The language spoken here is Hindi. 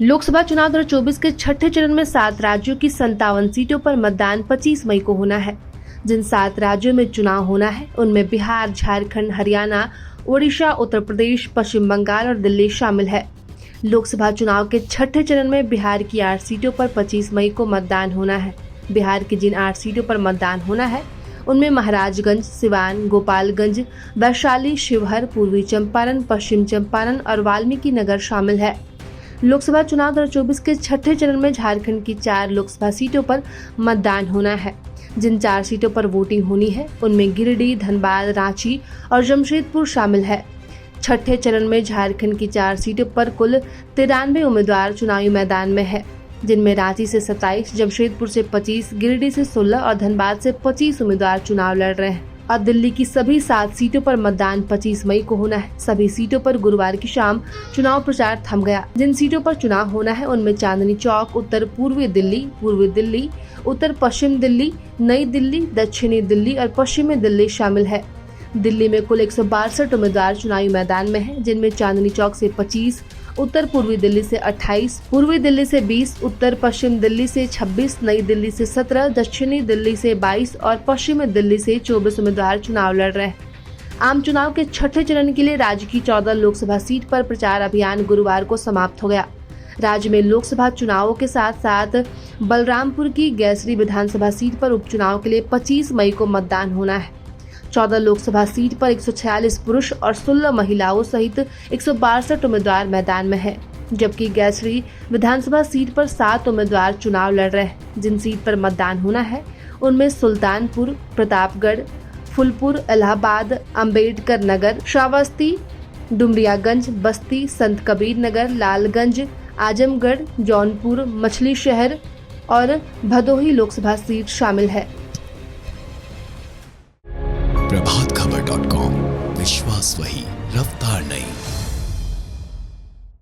लोकसभा चुनाव 2024 के छठे चरण में 7 राज्यों की 57 सीटों पर मतदान 25 मई को होना है। जिन 7 राज्यों में चुनाव होना है उनमें बिहार, झारखंड, हरियाणा, ओडिशा, उत्तर प्रदेश, पश्चिम बंगाल और दिल्ली शामिल है। लोकसभा चुनाव के छठे चरण में बिहार की 8 सीटों पर 25 मई को मतदान होना है। बिहार की जिन 8 सीटों पर मतदान होना है उनमें महाराजगंज, सिवान, गोपालगंज, वैशाली, शिवहर, पूर्वी चंपारण, पश्चिम चंपारण और वाल्मीकि नगर शामिल है। लोकसभा चुनाव 2024 के छठे चरण में झारखंड की 4 लोकसभा सीटों पर मतदान होना है। जिन 4 सीटों पर वोटिंग होनी है उनमें गिरिडीह, धनबाद, रांची और जमशेदपुर शामिल है। छठे चरण में झारखंड की 4 सीटों पर कुल 93 उम्मीदवार चुनावी मैदान में है, जिनमें रांची से 27, जमशेदपुर से 25, गिरिडीह से 16 और धनबाद से 25 उम्मीदवार चुनाव लड़ रहे हैं। और दिल्ली की सभी 7 सीटों पर मतदान 25 मई को होना है। सभी सीटों पर गुरुवार की शाम चुनाव प्रचार थम गया। जिन सीटों पर चुनाव होना है उनमें चांदनी चौक, उत्तर पूर्वी दिल्ली, उत्तर पश्चिम दिल्ली, नई दिल्ली, दक्षिणी दिल्ली और पश्चिमी दिल्ली शामिल है। दिल्ली में कुल 162 उम्मीदवार चुनावी मैदान में हैं, जिनमें चांदनी चौक से 25, उत्तर पूर्वी दिल्ली से 28, पूर्वी दिल्ली से 20, उत्तर पश्चिम दिल्ली से 26, नई दिल्ली से 17, दक्षिणी दिल्ली से 22 और पश्चिमी दिल्ली से 24 उम्मीदवार चुनाव लड़ रहे हैं। आम चुनाव के छठे चरण के लिए राज्य की 14 लोकसभा सीट पर प्रचार अभियान गुरुवार को समाप्त हो गया। राज्य में लोकसभा चुनावों के साथ साथ बलरामपुर की गैसरी विधानसभा सीट पर उपचुनाव के लिए 25 मई को मतदान होना है। 14 लोकसभा सीट पर 146 पुरुष और 16 महिलाओं सहित 162 उम्मीदवार मैदान में है, जबकि गैसरी विधानसभा सीट पर 7 उम्मीदवार चुनाव लड़ रहे हैं। जिन सीट पर मतदान होना है उनमें सुल्तानपुर, प्रतापगढ़, फूलपुर, इलाहाबाद, अंबेडकर नगर, श्रावस्ती, डुमरियागंज, बस्ती, संत कबीर नगर, लालगंज, आजमगढ़, जौनपुर, मछली शहर और भदोही लोकसभा सीट शामिल है। प्रभातखबर.com, विश्वास वही, रफ्तार नहीं।